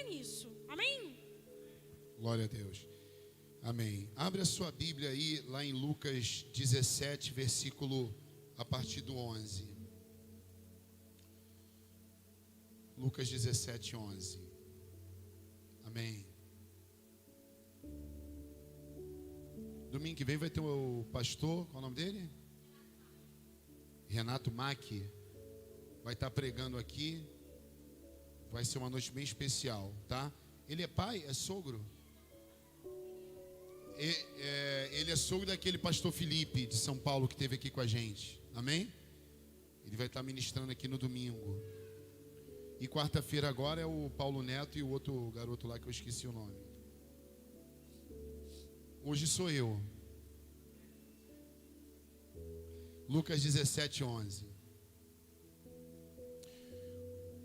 nisso. Amém? Glória a Deus. Amém. Abre a sua Bíblia aí, lá em Lucas 17, versículo a partir do 11. Lucas 17, 11. Amém. Domingo que vem vai ter o pastor, qual é o nome dele? Renato Mack. Vai estar pregando aqui. Vai ser uma noite bem especial, tá? Ele é pai? É sogro? Ele é sogro daquele pastor Felipe de São Paulo que esteve aqui com a gente. Amém? Ele vai estar ministrando aqui no domingo. E quarta-feira agora é o Paulo Neto e o outro garoto lá que eu esqueci o nome. Hoje sou eu. Lucas 17, 11.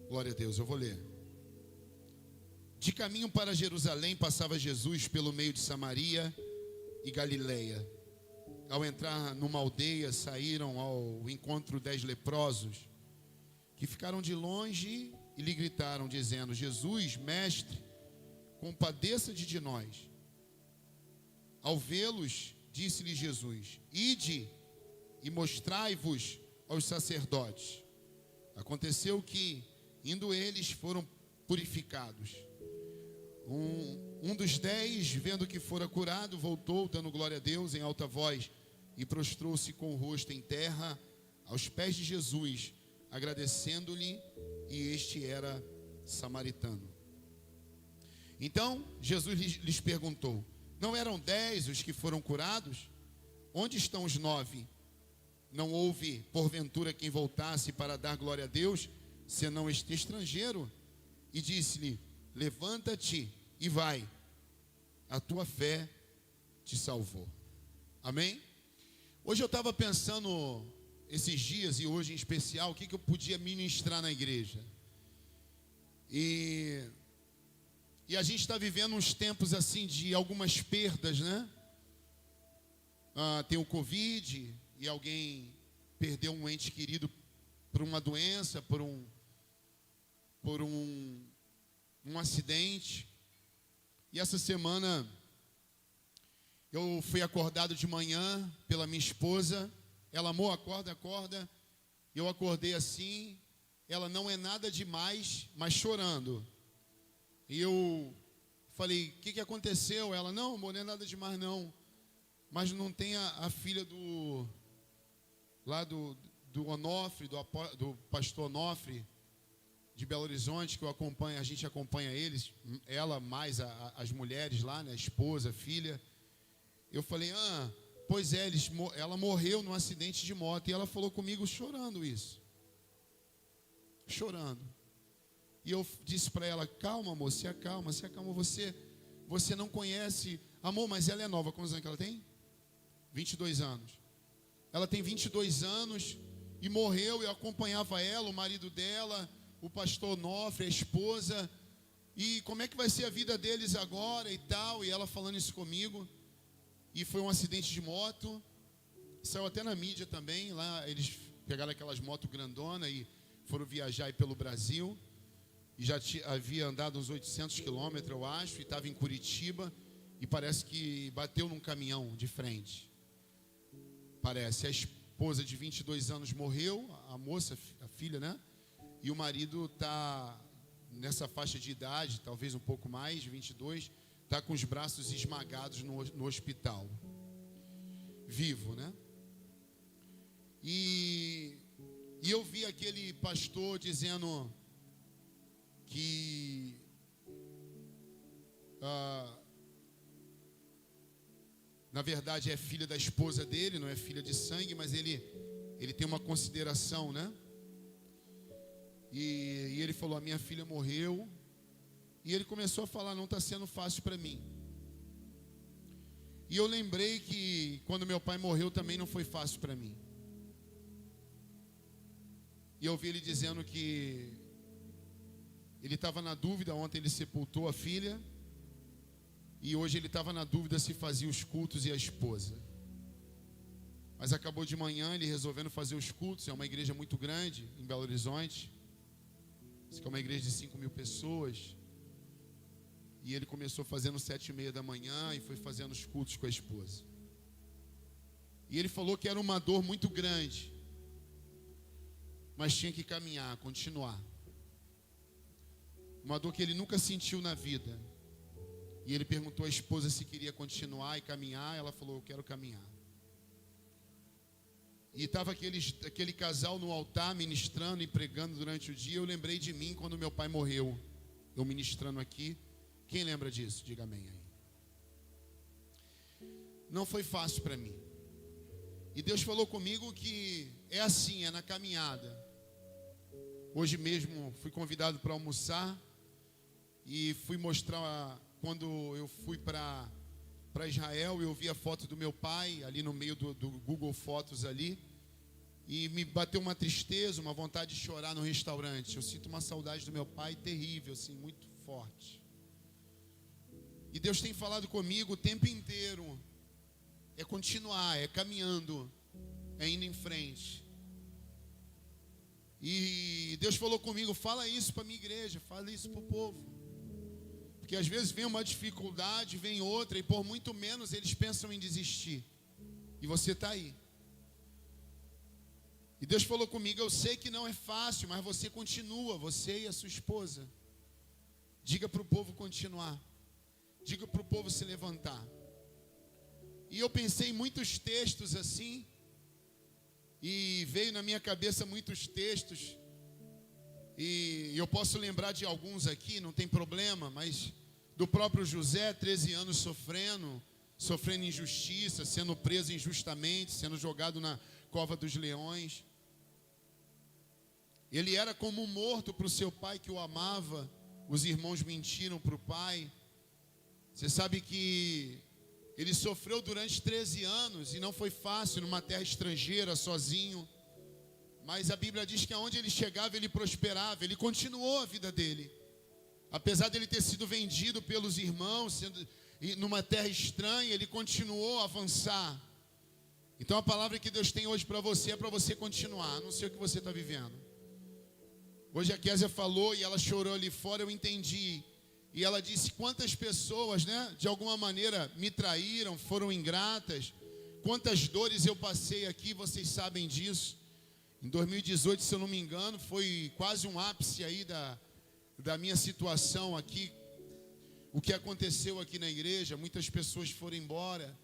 Glória a Deus, eu vou ler. De caminho para Jerusalém passava Jesus pelo meio de Samaria e Galileia. Ao entrar numa aldeia, saíram ao encontro 10 leprosos, que ficaram de longe e lhe gritaram, dizendo: Jesus, mestre, compadeça-te de nós. Ao vê-los, disse-lhe Jesus: Ide e mostrai-vos aos sacerdotes. Aconteceu que, indo eles, foram purificados. Um dos 10, vendo que fora curado, voltou, dando glória a Deus em alta voz, e prostrou-se com o rosto em terra, aos pés de Jesus, agradecendo-lhe, e este era samaritano. Então, Jesus lhes perguntou: não eram 10 os que foram curados? Onde estão os 9? Não houve, porventura, quem voltasse para dar glória a Deus, senão este estrangeiro? E disse-lhe: levanta-te e vai, a tua fé te salvou. Amém? Hoje eu estava pensando, esses dias e hoje em especial, o que eu podia ministrar na igreja. E a gente está vivendo uns tempos assim de algumas perdas, né? Tem o Covid e alguém perdeu um ente querido por uma doença, por um acidente. E essa semana eu fui acordado de manhã pela minha esposa. Ela: amor, acorda. Eu acordei assim. Ela: não é nada demais, mas chorando. E eu falei: o que aconteceu? Ela: não, amor, não é nada demais não. Mas não tem a filha do Onofre, do pastor Onofre, de Belo Horizonte, que eu acompanho, a gente acompanha eles, ela mais as mulheres lá, né, a esposa, a filha. Eu falei: pois é, ela morreu num acidente de moto. E ela falou comigo chorando isso. Chorando. E eu disse para ela: calma, amor, se acalma. Você não conhece. Amor, mas ela é nova. Quantos anos que ela tem? 22 anos. Ela tem 22 anos e morreu. Eu acompanhava ela, o marido dela, o pastor Onofre, a esposa. E como é que vai ser a vida deles agora e tal. E ela falando isso comigo. E foi um acidente de moto. Saiu até na mídia também. Lá eles pegaram aquelas motos grandona e foram viajar aí pelo Brasil. E já havia andado uns 800 quilômetros, eu acho. E estava em Curitiba. E parece que bateu num caminhão de frente. Parece. A esposa de 22 anos morreu. A moça, a filha, né? E o marido está nessa faixa de idade, talvez um pouco mais, de 22, está com os braços esmagados no hospital. Vivo, né? E eu vi aquele pastor dizendo que na verdade é filha da esposa dele, não é filha de sangue, mas ele tem uma consideração, né? E ele falou: a minha filha morreu. E ele começou a falar: não está sendo fácil para mim. E eu lembrei que quando meu pai morreu também não foi fácil para mim. E eu ouvi ele dizendo que ele estava na dúvida. Ontem ele sepultou a filha. E hoje ele estava na dúvida se fazia os cultos e a esposa. Mas acabou de manhã ele resolvendo fazer os cultos. É uma igreja muito grande em Belo Horizonte. Isso que é uma igreja de 5.000 pessoas. E ele começou fazendo 7h30 da manhã e foi fazendo os cultos com a esposa. E ele falou que era uma dor muito grande, mas tinha que caminhar, continuar. Uma dor que ele nunca sentiu na vida. E ele perguntou à esposa se queria continuar e caminhar. Ela falou, eu quero caminhar. E estava aquele casal no altar ministrando e pregando durante o dia. Eu lembrei de mim quando meu pai morreu. Eu ministrando aqui. Quem lembra disso? Diga amém aí. Não foi fácil para mim. E Deus falou comigo que é assim, é na caminhada. Hoje mesmo fui convidado para almoçar. E fui mostrar, quando eu fui para Israel, eu vi a foto do meu pai, ali no meio do Google Fotos ali. E me bateu uma tristeza, uma vontade de chorar no restaurante. Eu sinto uma saudade do meu pai terrível, assim, muito forte. E Deus tem falado comigo o tempo inteiro. É continuar, é caminhando, é indo em frente. E Deus falou comigo, fala isso para a minha igreja, fala isso para o povo. Porque às vezes vem uma dificuldade, vem outra, e por muito menos eles pensam em desistir. E você está aí. E Deus falou comigo, eu sei que não é fácil, mas você continua, você e a sua esposa. Diga para o povo continuar. Diga para o povo se levantar. E eu pensei em muitos textos assim, e veio na minha cabeça muitos textos, e eu posso lembrar de alguns aqui, não tem problema, mas do próprio José, 13 anos sofrendo injustiça, sendo preso injustamente, sendo jogado na cova dos leões. Ele era como um morto para o seu pai que o amava. Os irmãos mentiram para o pai. Você sabe que ele sofreu durante 13 anos e não foi fácil numa terra estrangeira, sozinho. Mas a Bíblia diz que aonde ele chegava, ele prosperava. Ele continuou a vida dele. Apesar de ele ter sido vendido pelos irmãos, numa terra estranha, ele continuou a avançar. Então a palavra que Deus tem hoje para você é para você continuar. Não sei o que você está vivendo. Hoje a Késia falou e ela chorou ali fora, eu entendi. E ela disse quantas pessoas, de alguma maneira me traíram, foram ingratas. Quantas dores eu passei aqui, vocês sabem disso. Em 2018, se eu não me engano, foi quase um ápice aí da minha situação aqui. O que aconteceu aqui na igreja, muitas pessoas foram embora.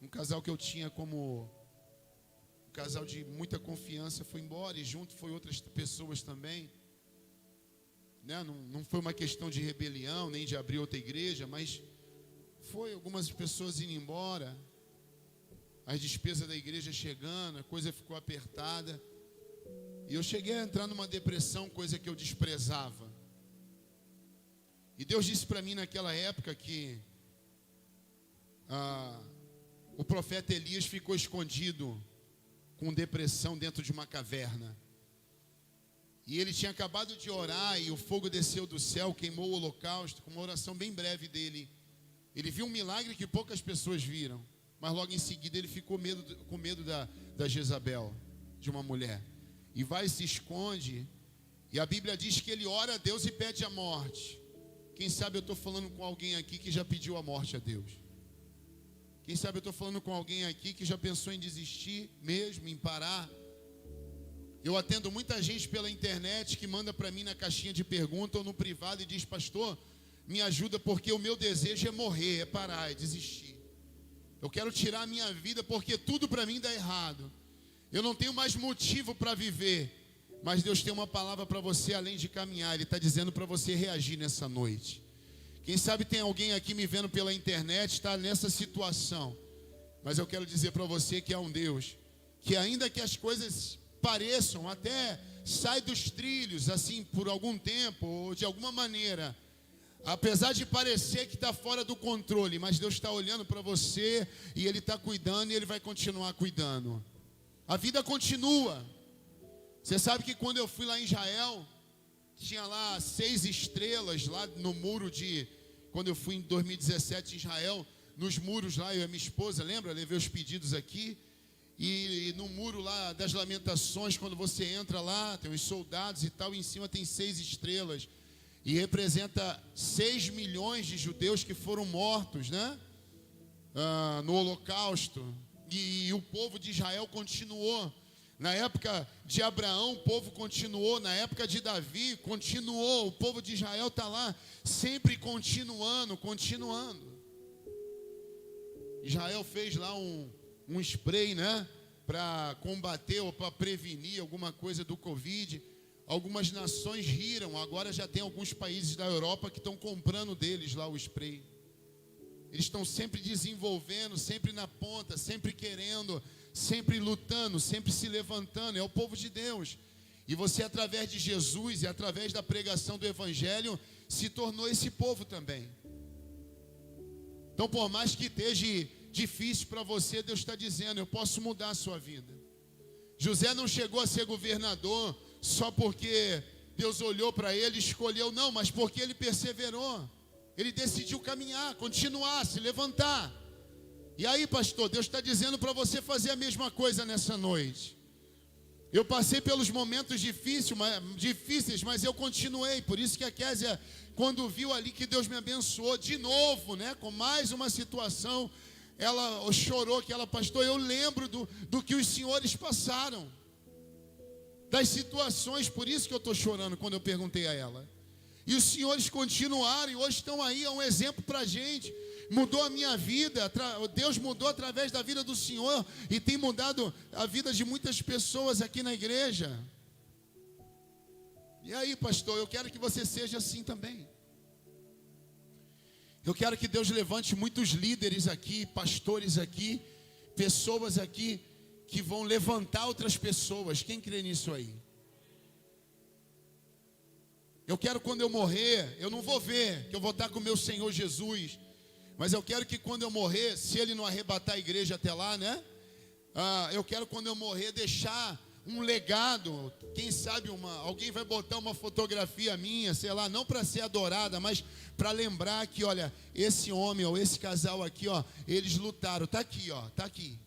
Um casal que eu tinha como um casal de muita confiança foi embora, e junto foi outras pessoas também. Não foi uma questão de rebelião, nem de abrir outra igreja, mas foi algumas pessoas indo embora, as despesas da igreja chegando, a coisa ficou apertada, e eu cheguei a entrar numa depressão, coisa que eu desprezava. E Deus disse para mim naquela época que o profeta Elias ficou escondido com depressão dentro de uma caverna. E ele tinha acabado de orar e o fogo desceu do céu, queimou o holocausto, com uma oração bem breve dele. Ele viu um milagre que poucas pessoas viram, mas logo em seguida ele ficou com medo da Jezabel, de uma mulher. E vai e se esconde, e a Bíblia diz que ele ora a Deus e pede a morte. Quem sabe eu estou falando com alguém aqui que já pediu a morte a Deus. Quem sabe eu estou falando com alguém aqui que já pensou em desistir mesmo, em parar. Eu atendo muita gente pela internet que manda para mim na caixinha de pergunta ou no privado e diz: pastor, me ajuda porque o meu desejo é morrer, é parar, é desistir. Eu quero tirar a minha vida porque tudo para mim dá errado. Eu não tenho mais motivo para viver. Mas Deus tem uma palavra para você além de caminhar. Ele está dizendo para você reagir nessa noite. Quem sabe tem alguém aqui me vendo pela internet, está nessa situação. Mas eu quero dizer para você que há um Deus que, ainda que as coisas pareçam, até sai dos trilhos, assim, por algum tempo, ou de alguma maneira, apesar de parecer que está fora do controle, mas Deus está olhando para você e Ele está cuidando e Ele vai continuar cuidando. A vida continua. Você sabe que quando eu fui lá em Israel, tinha lá 6 estrelas lá no muro quando eu fui em 2017 em Israel, nos muros lá, eu e a minha esposa, lembra? Levei os pedidos aqui. E no muro lá das lamentações, quando você entra lá, tem os soldados e tal, e em cima tem 6 estrelas. e representa 6 milhões de judeus que foram mortos, né? No Holocausto. E o povo de Israel continuou. Na época de Abraão, o povo continuou. Na época de Davi, continuou. O povo de Israel está lá, sempre continuando. Israel fez lá um spray, né? Para combater ou para prevenir alguma coisa do Covid. Algumas nações riram. Agora já tem alguns países da Europa que estão comprando deles lá o spray. Eles estão sempre desenvolvendo, sempre na ponta, sempre querendo, sempre lutando, sempre se levantando. É o povo de Deus. E você, através de Jesus e através da pregação do Evangelho, se tornou esse povo também. Então, por mais que esteja difícil para você, Deus está dizendo: eu posso mudar a sua vida. José não chegou a ser governador só porque Deus olhou para ele e escolheu, não, mas porque ele perseverou. Ele decidiu caminhar, continuar, se levantar. E aí, pastor, Deus está dizendo para você fazer a mesma coisa nessa noite. Eu passei pelos momentos difíceis, mas eu continuei. Por isso que a Késia, quando viu ali que Deus me abençoou de novo, né, com mais uma situação, ela chorou, que ela, pastor, eu lembro do que os senhores passaram, das situações, por isso que eu estou chorando quando eu perguntei a ela. E os senhores continuaram e hoje estão aí, é um exemplo para a gente. Mudou a minha vida, Deus mudou através da vida do Senhor e tem mudado a vida de muitas pessoas aqui na igreja. E aí, pastor, eu quero que você seja assim também. Eu quero que Deus levante muitos líderes aqui, pastores aqui, pessoas aqui que vão levantar outras pessoas. Quem crê nisso aí? Eu quero, quando eu morrer, eu não vou ver que eu vou estar com o meu Senhor Jesus, mas eu quero que quando eu morrer, se Ele não arrebatar a igreja até lá, né? Eu quero, quando eu morrer, deixar um legado. Quem sabe alguém vai botar uma fotografia minha, sei lá, não para ser adorada, mas para lembrar que, olha, esse homem ou esse casal aqui, ó, eles lutaram. Está aqui, ó, está aqui.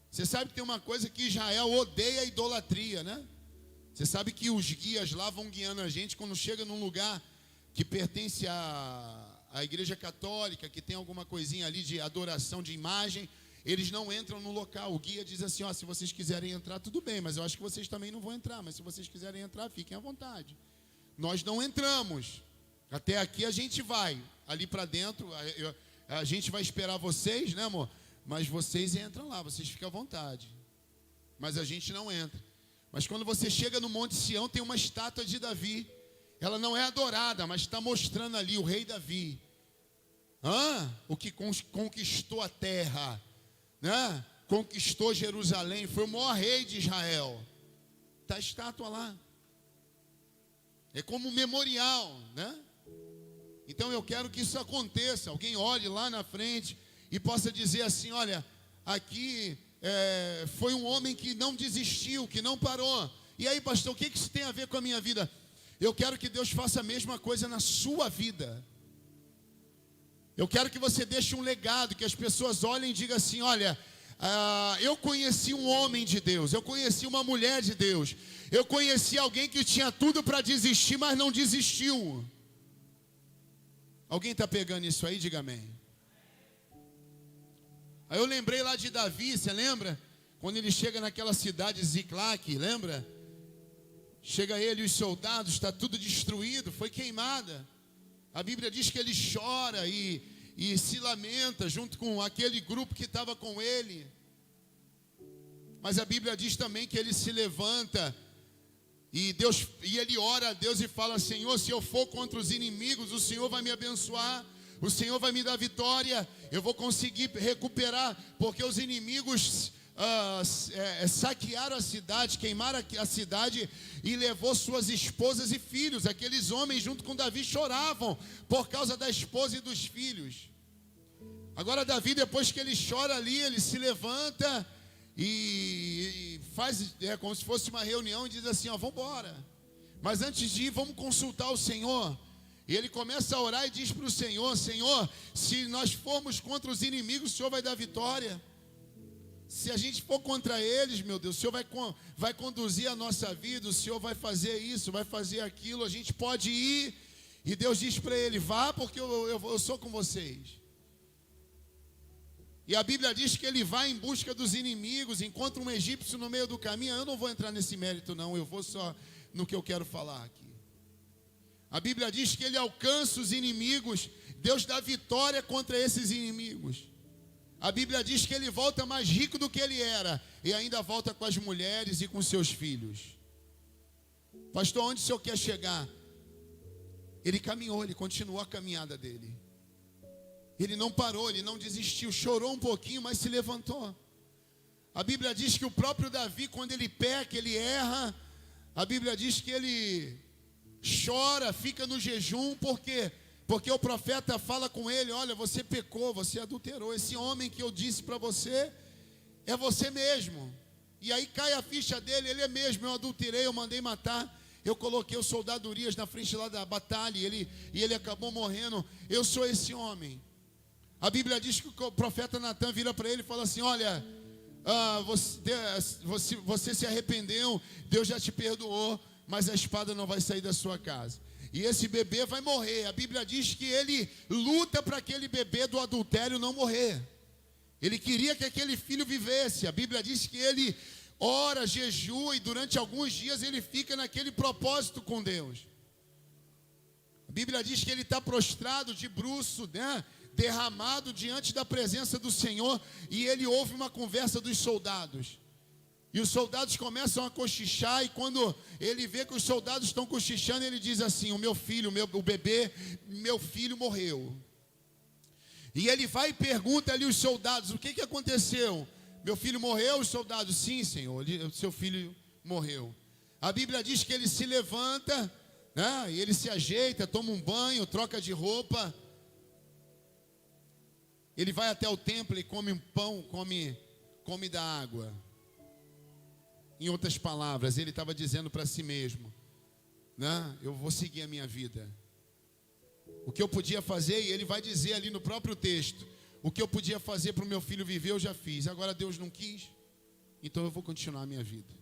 Você sabe que tem uma coisa que Israel odeia: a idolatria, né? Você sabe que os guias lá vão guiando a gente quando chega num lugar que pertence à igreja católica, que tem alguma coisinha ali de adoração de imagem, eles não entram no local. O guia diz assim: ó, se vocês quiserem entrar, tudo bem, mas eu acho que vocês também não vão entrar, mas se vocês quiserem entrar, fiquem à vontade. Nós não entramos. Até aqui a gente vai, ali para dentro, a gente vai esperar vocês, né, amor? Mas vocês entram lá, vocês ficam à vontade. Mas a gente não entra. Mas quando você chega no Monte Sião, tem uma estátua de Davi. Ela não é adorada, mas está mostrando ali o rei Davi. O que conquistou a terra, né? Conquistou Jerusalém, foi o maior rei de Israel. Está a estátua lá. É como um memorial, né? Então eu quero que isso aconteça. Alguém olhe lá na frente e possa dizer assim: olha, aqui foi um homem que não desistiu, que não parou. E aí, pastor, o que isso tem a ver com a minha vida? Eu quero que Deus faça a mesma coisa na sua vida. Eu quero que você deixe um legado, que as pessoas olhem e digam assim: olha, eu conheci um homem de Deus, eu conheci uma mulher de Deus, eu conheci alguém que tinha tudo para desistir, mas não desistiu. Alguém está pegando isso aí? Diga amém. Aí eu lembrei lá de Davi, você lembra? Quando ele chega naquela cidade Ziclac, lembra? Chega ele e os soldados, está tudo destruído, foi queimada. A Bíblia diz que ele chora e se lamenta junto com aquele grupo que estava com ele. Mas a Bíblia diz também que ele se levanta e ele ora a Deus e fala: Senhor, se eu for contra os inimigos, o Senhor vai me abençoar. O Senhor vai me dar vitória, eu vou conseguir recuperar, porque os inimigos saquearam a cidade, queimaram a cidade e levou suas esposas e filhos. Aqueles homens junto com Davi choravam por causa da esposa e dos filhos. Agora Davi, depois que ele chora ali, ele se levanta e faz como se fosse uma reunião e diz assim: ó, vamos embora. Mas antes de ir, vamos consultar o Senhor. E ele começa a orar e diz para o Senhor: Senhor, se nós formos contra os inimigos, o Senhor vai dar vitória. Se a gente for contra eles, meu Deus, o Senhor vai conduzir a nossa vida, o Senhor vai fazer isso, vai fazer aquilo, a gente pode ir. E Deus diz para ele, vá porque eu sou com vocês. E a Bíblia diz que ele vai em busca dos inimigos, encontra um egípcio no meio do caminho. Eu não vou entrar nesse mérito não, eu vou só no que eu quero falar aqui. A Bíblia diz que ele alcança os inimigos, Deus dá vitória contra esses inimigos. A Bíblia diz que ele volta mais rico do que ele era, e ainda volta com as mulheres e com seus filhos. Pastor, onde o senhor quer chegar? Ele caminhou, ele continuou a caminhada dele. Ele não parou, ele não desistiu, chorou um pouquinho, mas se levantou. A Bíblia diz que o próprio Davi, quando ele peca, ele erra, a Bíblia diz que ele chora, fica no jejum, por quê? Porque o profeta fala com ele, olha, você pecou, você adulterou, esse homem que eu disse para você, é você mesmo. E aí cai a ficha dele, ele é mesmo, eu adulterei, eu mandei matar, eu coloquei o soldado Urias na frente lá da batalha, e ele acabou morrendo, eu sou esse homem. A Bíblia diz que o profeta Natan vira para ele e fala assim, olha, você se arrependeu, Deus já te perdoou, mas a espada não vai sair da sua casa. E esse bebê vai morrer. A Bíblia diz que ele luta para aquele bebê do adultério não morrer. Ele queria que aquele filho vivesse. A Bíblia diz que ele ora, jejua e durante alguns dias ele fica naquele propósito com Deus. A Bíblia diz que ele está prostrado de bruço, né? Derramado diante da presença do Senhor, e ele ouve uma conversa dos soldados. E os soldados começam a cochichar, e quando ele vê que os soldados estão cochichando, ele diz assim, o meu filho, o bebê, meu filho morreu. E ele vai e pergunta ali aos soldados, o que aconteceu? Meu filho morreu? Os soldados, sim, Senhor, seu filho morreu. A Bíblia diz que ele se levanta, né, e ele se ajeita, toma um banho, troca de roupa. Ele vai até o templo e come um pão, come da água. Em outras palavras, ele estava dizendo para si mesmo, né? Eu vou seguir a minha vida. O que eu podia fazer, e ele vai dizer ali no próprio texto, o que eu podia fazer para o meu filho viver, eu já fiz. Agora Deus não quis, então eu vou continuar a minha vida.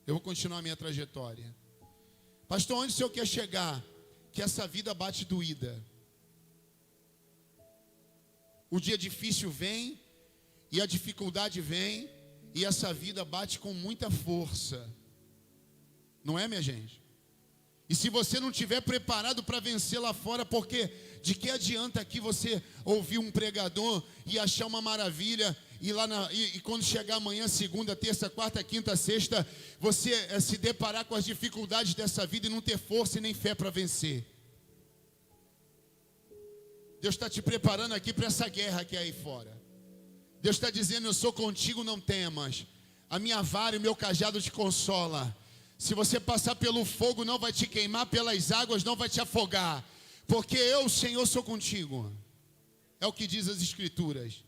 Eu vou continuar a minha trajetória. Pastor, onde o senhor quer chegar? Que essa vida bate doída. O dia difícil vem, e a dificuldade vem, e essa vida bate com muita força. Não é, minha gente? E se você não estiver preparado para vencer lá fora, porque de que adianta aqui você ouvir um pregador e achar uma maravilha, e quando chegar amanhã, segunda, terça, quarta, quinta, sexta, você se deparar com as dificuldades dessa vida e não ter força e nem fé para vencer. Deus está te preparando aqui para essa guerra que é aí fora. Deus está dizendo, eu sou contigo, não temas. A minha vara e o meu cajado te consola. Se você passar pelo fogo, não vai te queimar, pelas águas não vai te afogar. Porque eu, o Senhor, sou contigo. É o que diz as Escrituras.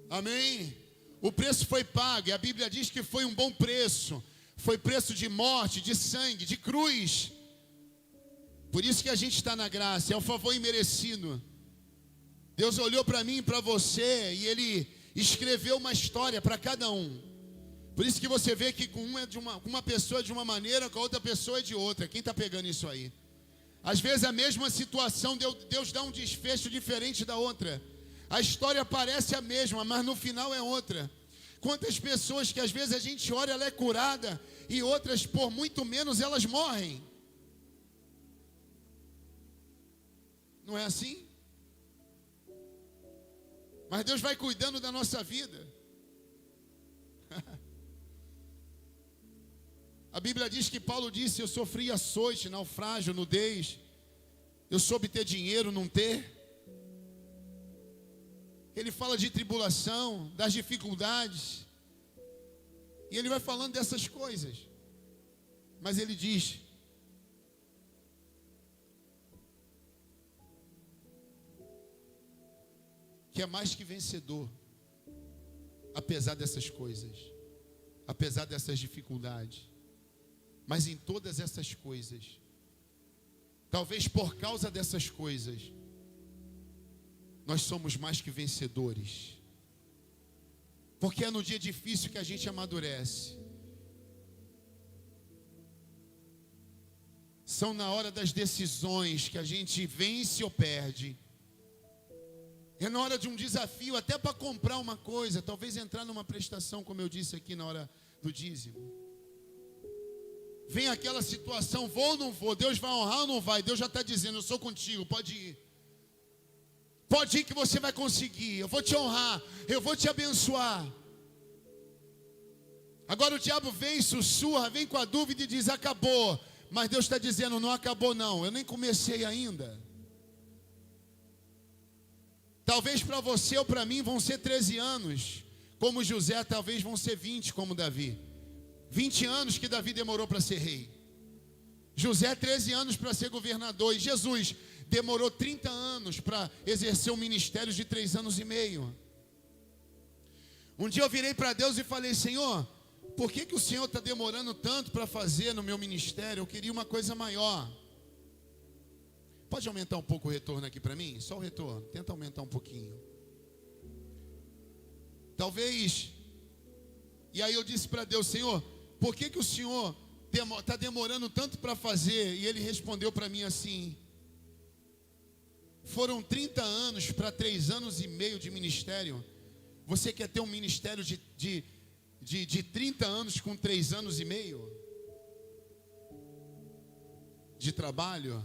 Amém? O preço foi pago, e a Bíblia diz que foi um bom preço. Foi preço de morte, de sangue, de cruz. Por isso que a gente está na graça, é um favor imerecido. Deus olhou para mim e para você, e Ele escreveu uma história para cada um. Por isso que você vê que com uma pessoa é de uma maneira, com a outra pessoa é de outra. Quem está pegando isso aí? Às vezes a mesma situação, Deus dá um desfecho diferente da outra. A história parece a mesma, mas no final é outra. Quantas pessoas que às vezes a gente olha, ela é curada, e outras, por muito menos, elas morrem. Não é assim? Mas Deus vai cuidando da nossa vida. A Bíblia diz que Paulo disse, eu sofri açoite, naufrágio, nudez. Eu soube ter dinheiro, não ter. Ele fala de tribulação, das dificuldades. E ele vai falando dessas coisas. Mas ele diz, que é mais que vencedor, apesar dessas coisas, apesar dessas dificuldades. Mas em todas essas coisas, talvez por causa dessas coisas, nós somos mais que vencedores. Porque é no dia difícil que a gente amadurece. São na hora das decisões que a gente vence ou perde. É na hora de um desafio, até para comprar uma coisa, talvez entrar numa prestação, como eu disse aqui na hora do dízimo. Vem aquela situação, vou ou não vou, Deus vai honrar ou não vai? Deus já está dizendo, eu sou contigo, pode ir. Pode ir que você vai conseguir, eu vou te honrar, eu vou te abençoar. Agora o diabo vem, sussurra, vem com a dúvida e diz, acabou. Mas Deus está dizendo, não acabou não, eu nem comecei ainda. Talvez para você ou para mim vão ser 13 anos, como José, talvez vão ser 20, como Davi. 20 anos que Davi demorou para ser rei. José, 13 anos para ser governador. E Jesus demorou 30 anos para exercer um ministério de 3 anos e meio. Um dia eu virei para Deus e falei, Senhor, por que o Senhor está demorando tanto para fazer no meu ministério? Eu queria uma coisa maior. Pode aumentar um pouco o retorno aqui para mim? Só o retorno, tenta aumentar um pouquinho. Talvez. E aí eu disse para Deus, Senhor, por que o Senhor está demorando tanto para fazer? E Ele respondeu para mim assim, foram 30 anos para 3 anos e meio de ministério. Você quer ter um ministério de 30 anos com 3 anos e meio de trabalho?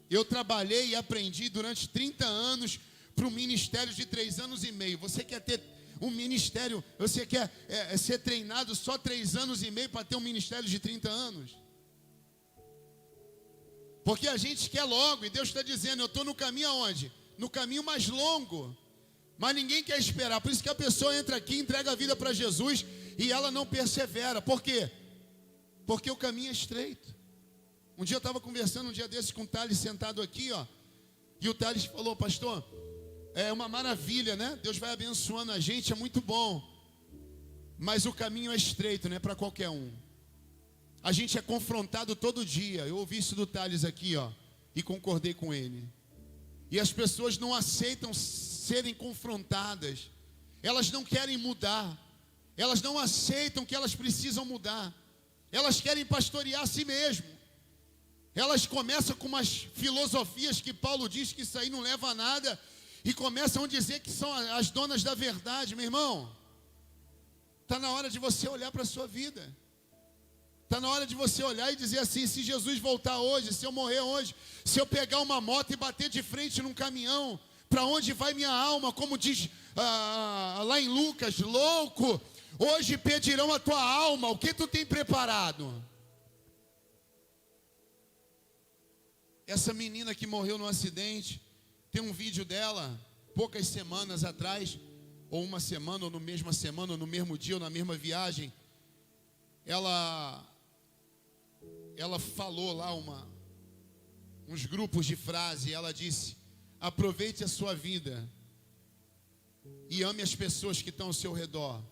Eu trabalhei e aprendi durante 30 anos para um ministério de 3 anos e meio. Você quer ter um ministério, você quer ser treinado só 3 anos e meio para ter um ministério de 30 anos? Porque a gente quer logo, e Deus está dizendo, eu estou no caminho aonde? No caminho mais longo. Mas ninguém quer esperar, por isso que a pessoa entra aqui, entrega a vida para Jesus e ela não persevera. Por quê? Porque o caminho é estreito. Um dia eu estava conversando, um dia desses, com o Thales sentado aqui, ó. E o Thales falou, pastor, é uma maravilha, né? Deus vai abençoando a gente, é muito bom. Mas o caminho é estreito, né? Para qualquer um. A gente é confrontado todo dia. Eu ouvi isso do Thales aqui, ó. E concordei com ele. E as pessoas não aceitam serem confrontadas. Elas não querem mudar. Elas não aceitam que elas precisam mudar. Elas querem pastorear a si mesmo. Elas começam com umas filosofias que Paulo diz que isso aí não leva a nada. E começam a dizer que são as donas da verdade. Meu irmão, está na hora de você olhar para a sua vida. Está na hora de você olhar e dizer assim, se Jesus voltar hoje, se eu morrer hoje, se eu pegar uma moto e bater de frente num caminhão, para onde vai minha alma? Como diz lá em Lucas, louco, hoje pedirão a tua alma, o que tu tem preparado? Essa menina que morreu no acidente, tem um vídeo dela, poucas semanas atrás, ou uma semana, ou no mesma semana, ou no mesmo dia, ou na mesma viagem. Ela falou lá uns grupos de frase, ela disse, aproveite a sua vida, e ame as pessoas que estão ao seu redor.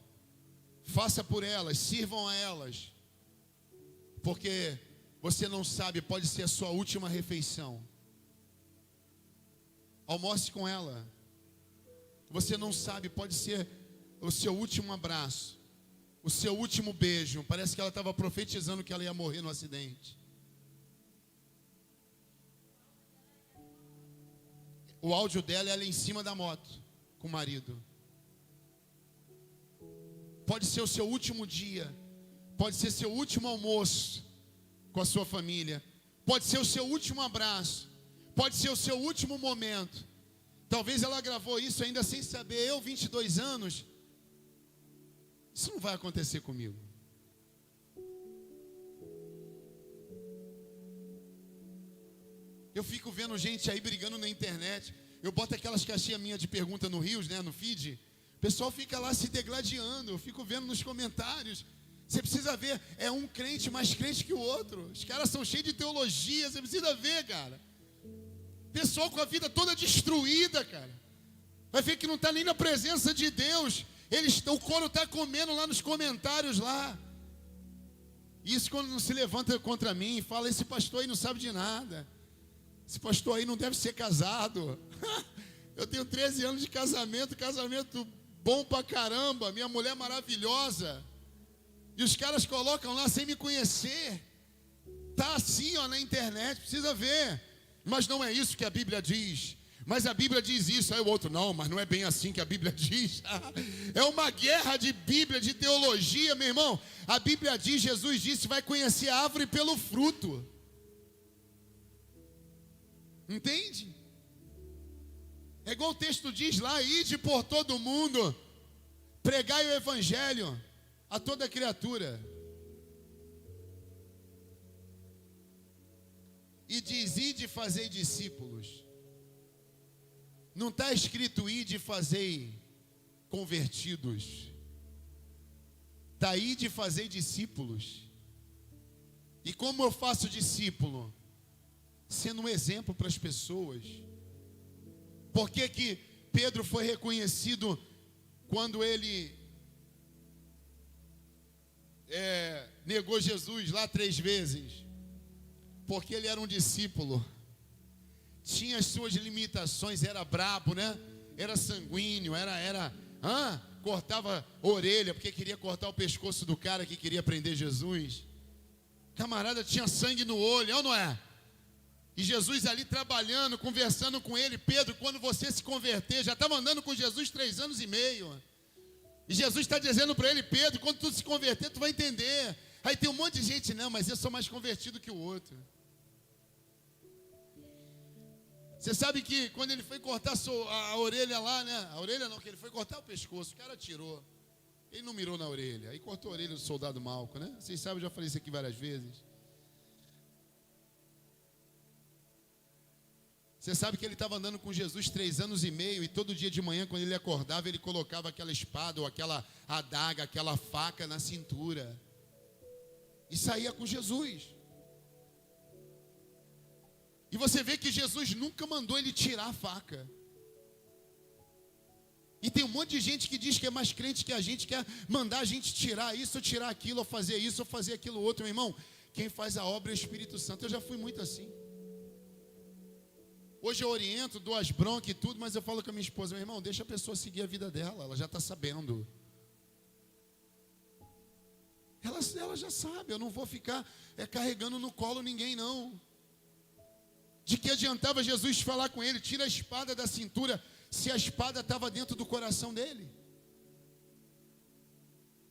Faça por elas, sirvam a elas, porque você não sabe, pode ser a sua última refeição. Almoce com ela. Você não sabe, pode ser o seu último abraço, o seu último beijo. Parece que ela estava profetizando que ela ia morrer no acidente. O áudio dela é ela em cima da moto, com o marido. Pode ser o seu último dia, pode ser seu último almoço com a sua família, pode ser o seu último abraço, pode ser o seu último momento. Talvez ela gravou isso ainda sem saber. Eu, 22 anos, isso não vai acontecer comigo. Eu fico vendo gente aí brigando na internet. Eu boto aquelas caixinhas minhas de pergunta no Rios, né, no feed. O pessoal fica lá se degladiando. Eu fico vendo nos comentários. Você precisa ver, é um crente mais crente que o outro. Os caras são cheios de teologia, você precisa ver, cara. Pessoal com a vida toda destruída, cara. Vai ver que não está nem na presença de Deus. O couro está comendo lá nos comentários lá. Isso quando não se levanta contra mim, fala, esse pastor aí não sabe de nada. Esse pastor aí não deve ser casado. Eu tenho 13 anos de casamento bom pra caramba, minha mulher maravilhosa. E os caras colocam lá sem me conhecer. Tá assim, ó, na internet, precisa ver. Mas não é isso que a Bíblia diz. Mas a Bíblia diz isso. Aí o outro, não, mas não é bem assim que a Bíblia diz. É uma guerra de Bíblia, de teologia, meu irmão. A Bíblia diz, Jesus disse, vai conhecer a árvore pelo fruto. Entende? É igual o texto diz lá, ide por todo mundo, pregai o evangelho a toda criatura. E diz, ide fazei discípulos. Não está escrito, ide fazei convertidos. Está, ide fazei discípulos. E como eu faço discípulo? Sendo um exemplo para as pessoas. Por que que Pedro foi reconhecido quando ele negou Jesus lá 3 vezes? Porque ele era um discípulo. Tinha as suas limitações, era brabo, né? Era sanguíneo, cortava a orelha, porque queria cortar o pescoço do cara que queria prender Jesus. Camarada tinha sangue no olho, é ou não é? E Jesus ali trabalhando, conversando com ele. Pedro, quando você se converter, já estava andando com Jesus 3 anos e meio. E Jesus está dizendo para ele, Pedro, quando tu se converter, tu vai entender. Aí tem um monte de gente, não, mas eu sou mais convertido que o outro. Você sabe que quando ele foi cortar a orelha lá, né? A orelha não, que ele foi cortar o pescoço, o cara tirou. Ele não mirou na orelha, aí cortou a orelha do soldado Malco, né? Vocês sabem, eu já falei isso aqui várias vezes. Você sabe que ele estava andando com Jesus 3 anos e meio, e todo dia de manhã, quando ele acordava, ele colocava aquela espada, ou aquela adaga, aquela faca na cintura, e saía com Jesus. E você vê que Jesus nunca mandou ele tirar a faca. E tem um monte de gente que diz que é mais crente que a gente, quer mandar a gente tirar isso, ou tirar aquilo, ou fazer isso, ou fazer aquilo outro. Meu irmão, quem faz a obra é o Espírito Santo. Eu já fui muito assim. Hoje eu oriento, dou as broncas e tudo, mas eu falo com a minha esposa, meu irmão, deixa a pessoa seguir a vida dela, ela já está sabendo. Ela já sabe, eu não vou ficar carregando no colo ninguém, não. De que adiantava Jesus falar com ele, tira a espada da cintura, se a espada estava dentro do coração dele?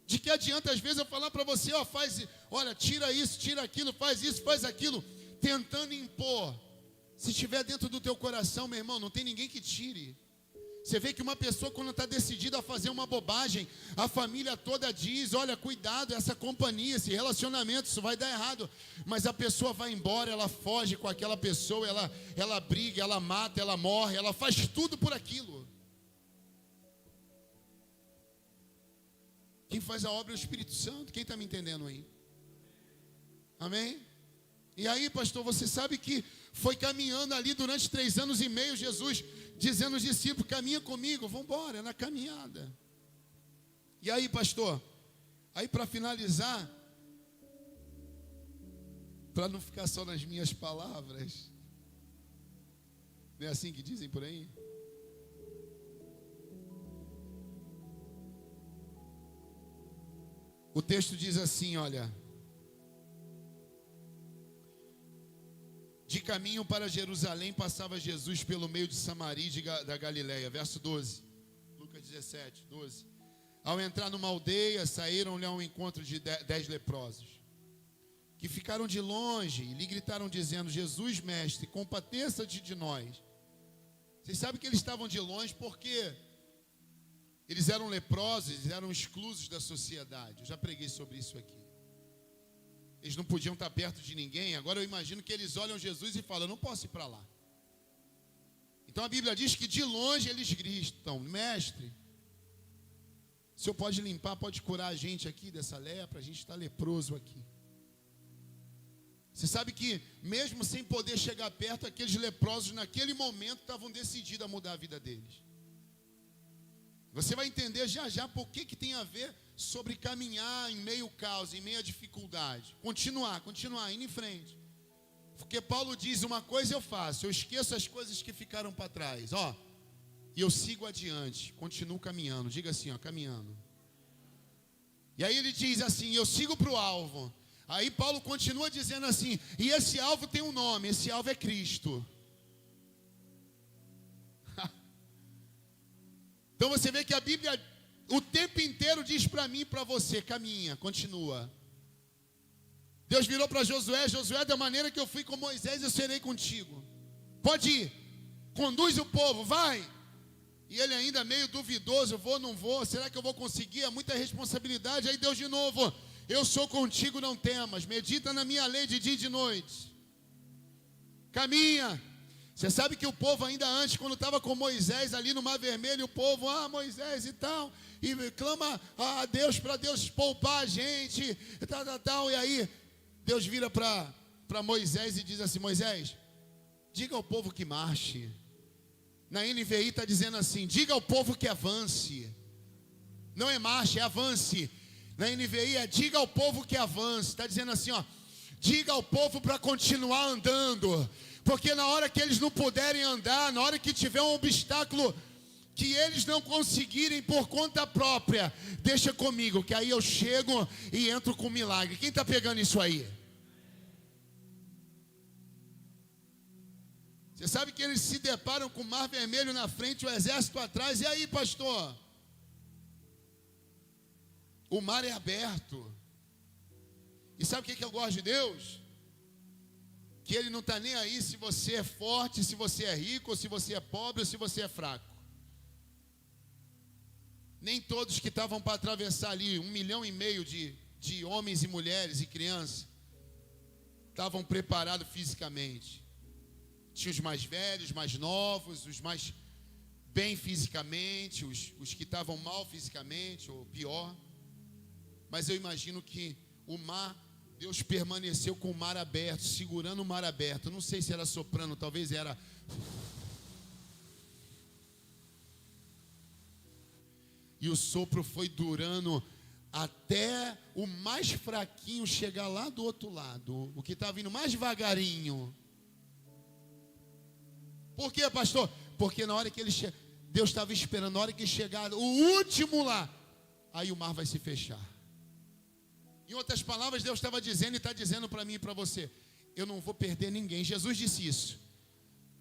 De que adianta às vezes eu falar para você, olha, tira isso, tira aquilo, faz isso, faz aquilo, tentando impor. Se estiver dentro do teu coração, meu irmão, não tem ninguém que tire. Você vê que uma pessoa, quando está decidida a fazer uma bobagem, a família toda diz, olha, cuidado, essa companhia, esse relacionamento, isso vai dar errado. Mas a pessoa vai embora, ela foge com aquela pessoa, ela briga, ela mata, ela morre, ela faz tudo por aquilo. Quem faz a obra é o Espírito Santo. Quem está me entendendo aí? Amém? E aí, pastor, você sabe que foi caminhando ali durante 3 anos e meio, Jesus dizendo aos discípulos, caminha comigo, vamos embora, na caminhada. E aí, pastor, aí para finalizar, para não ficar só nas minhas palavras, não é assim que dizem por aí? O texto diz assim, olha, de caminho para Jerusalém, passava Jesus pelo meio de Samaria e da Galileia. Verso 12. Lucas 17, 12. Ao entrar numa aldeia, saíram-lhe ao encontro de 10 leprosos, que ficaram de longe e lhe gritaram dizendo, Jesus, mestre, compadeça-te de nós. Vocês sabem que eles estavam de longe porque eles eram leprosos, eles eram exclusos da sociedade. Eu já preguei sobre isso aqui. Eles não podiam estar perto de ninguém. Agora eu imagino que eles olham Jesus e falam, eu não posso ir para lá. Então a Bíblia diz que de longe eles gritam, mestre, o Senhor pode limpar, pode curar a gente aqui dessa lepra, a gente está leproso aqui. Você sabe que mesmo sem poder chegar perto, aqueles leprosos naquele momento estavam decididos a mudar a vida deles. Você vai entender já já por que tem a ver sobre caminhar em meio ao caos, em meio à dificuldade. Continuar, indo em frente. Porque Paulo diz, uma coisa eu faço, eu esqueço as coisas que ficaram para trás. E eu sigo adiante, continuo caminhando. Diga assim, ó, caminhando. E aí ele diz assim, eu sigo para o alvo. Aí Paulo continua dizendo assim, e esse alvo tem um nome, esse alvo é Cristo. Então você vê que a Bíblia o tempo inteiro diz para mim e para você, caminha, continua. Deus virou para Josué, Josué, da maneira que eu fui com Moisés, eu serei contigo. Pode ir, conduz o povo, vai. E ele ainda meio duvidoso, vou, não vou, será que eu vou conseguir? É muita responsabilidade. Aí Deus de novo, eu sou contigo, não temas, medita na minha lei de dia e de noite. Caminha. Você sabe que o povo ainda antes, quando estava com Moisés ali no Mar Vermelho, o povo, Moisés e tal, e clama a Deus para Deus poupar a gente, tal. E aí Deus vira para Moisés e diz assim, Moisés, diga ao povo que marche. Na NVI está dizendo assim, diga ao povo que avance. Não é marche, é avance. Na NVI é diga ao povo que avance. Está dizendo assim, ó, diga ao povo para continuar andando. Porque na hora que eles não puderem andar, na hora que tiver um obstáculo que eles não conseguirem por conta própria, deixa comigo, que aí eu chego e entro com milagre. Quem está pegando isso aí? Você sabe que eles se deparam com o Mar Vermelho na frente, o exército atrás. E aí, pastor? O mar é aberto. E sabe o que eu gosto de Deus? Que Ele não está nem aí se você é forte, se você é rico, ou se você é pobre, ou se você é fraco. Nem todos que estavam para atravessar ali 1,5 milhão de homens e mulheres e crianças estavam preparados fisicamente. Tinha os mais velhos, mais novos, os mais bem fisicamente, os que estavam mal fisicamente, ou pior. Mas eu imagino que o mar, Deus permaneceu com o mar aberto, segurando o mar aberto. Não sei se era soprano, talvez era. E o sopro foi durando até o mais fraquinho chegar lá do outro lado. O que estava vindo mais devagarinho. Por quê, pastor? Porque na hora que ele Deus estava esperando, na hora que chegar o último lá, aí o mar vai se fechar. Em outras palavras, Deus estava dizendo e está dizendo para mim e para você, eu não vou perder ninguém. Jesus disse isso.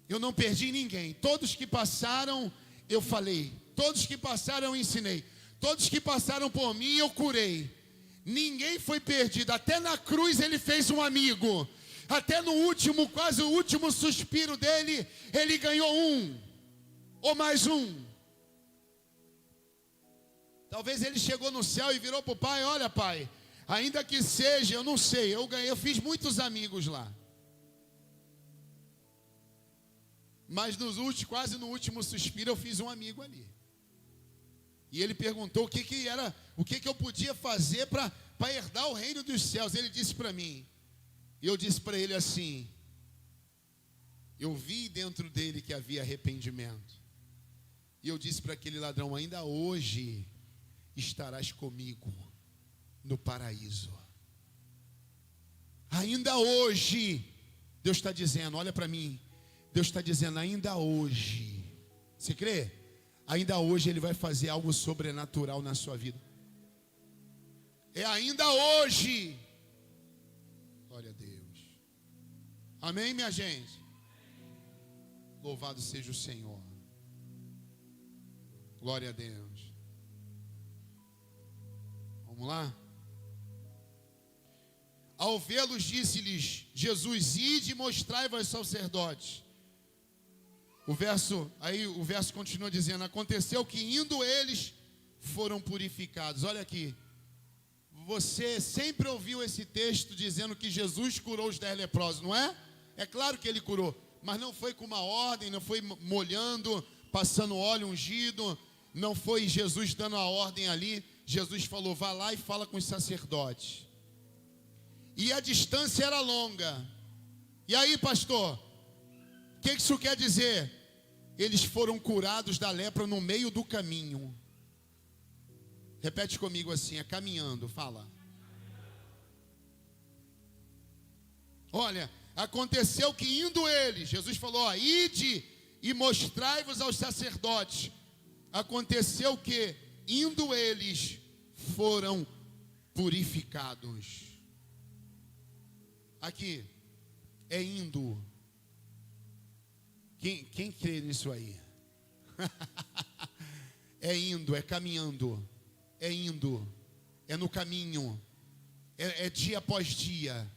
Eu não perdi ninguém. Todos que passaram, eu falei. Todos que passaram, eu ensinei. Todos que passaram por mim, eu curei. Ninguém foi perdido. Até na cruz ele fez um amigo. Até no último, quase o último suspiro dele, ele ganhou um, ou mais um. Talvez ele chegou no céu e virou para o pai, olha pai, ainda que seja, eu não sei, eu fiz muitos amigos lá. Mas quase no último suspiro eu fiz um amigo ali. E ele perguntou o que eu podia fazer para herdar o reino dos céus. Ele disse para mim, e eu disse para ele assim, eu vi dentro dele que havia arrependimento. E eu disse para aquele ladrão, ainda hoje estarás comigo no paraíso. Ainda hoje, Deus está dizendo, olha para mim, Deus está dizendo, ainda hoje, você crê? Ainda hoje Ele vai fazer algo sobrenatural na sua vida. É ainda hoje. Glória a Deus. Amém, minha gente? Louvado seja o Senhor. Glória a Deus. Vamos lá? Ao vê-los, disse-lhes Jesus, ide e mostrai-vos aos sacerdotes. O verso continua dizendo, aconteceu que indo eles foram purificados. Olha aqui. Você sempre ouviu esse texto dizendo que Jesus curou os 10 leprosos, não é? É claro que Ele curou, mas não foi com uma ordem, não foi molhando, passando óleo ungido, não foi Jesus dando a ordem ali. Jesus falou, vá lá e fala com os sacerdotes. E a distância era longa. E aí, pastor, o que isso quer dizer? Eles foram curados da lepra no meio do caminho. Repete comigo assim, é caminhando, fala. Olha, aconteceu que indo eles, Jesus falou, ide e mostrai-vos aos sacerdotes. Aconteceu que, indo eles, foram purificados. Aqui, é indo. Quem crê nisso aí? É indo, é caminhando. É indo, é no caminho. É dia após dia.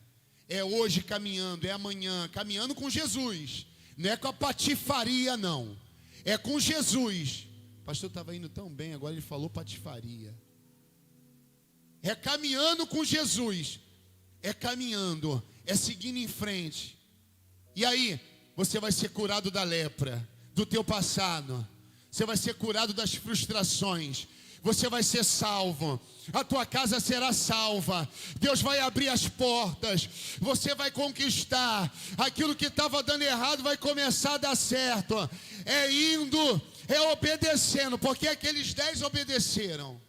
É hoje caminhando, é amanhã, caminhando com Jesus. Não é com a patifaria, não. É com Jesus. O pastor estava indo tão bem, agora ele falou patifaria. É caminhando com Jesus. É caminhando, é seguindo em frente. E aí, você vai ser curado da lepra, do teu passado. Você vai ser curado das frustrações. Você vai ser salvo. A tua casa será salva. Deus vai abrir as portas. Você vai conquistar. Aquilo que estava dando errado vai começar a dar certo. É indo, é obedecendo. Porque aqueles 10 obedeceram.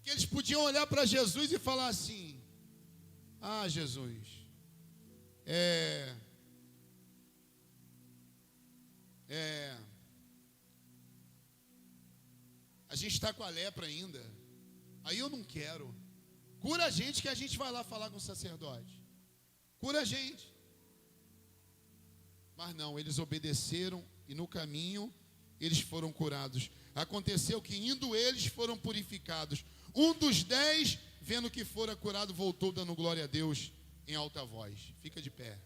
Que eles podiam olhar para Jesus e falar assim: ah, Jesus, a gente está com a lepra ainda. Aí eu não quero. Cura a gente que a gente vai lá falar com o sacerdote. Cura a gente. Mas não, eles obedeceram e no caminho eles foram curados. Aconteceu que indo eles foram purificados. Um dos 10, vendo que fora curado, voltou dando glória a Deus em alta voz. Fica de pé.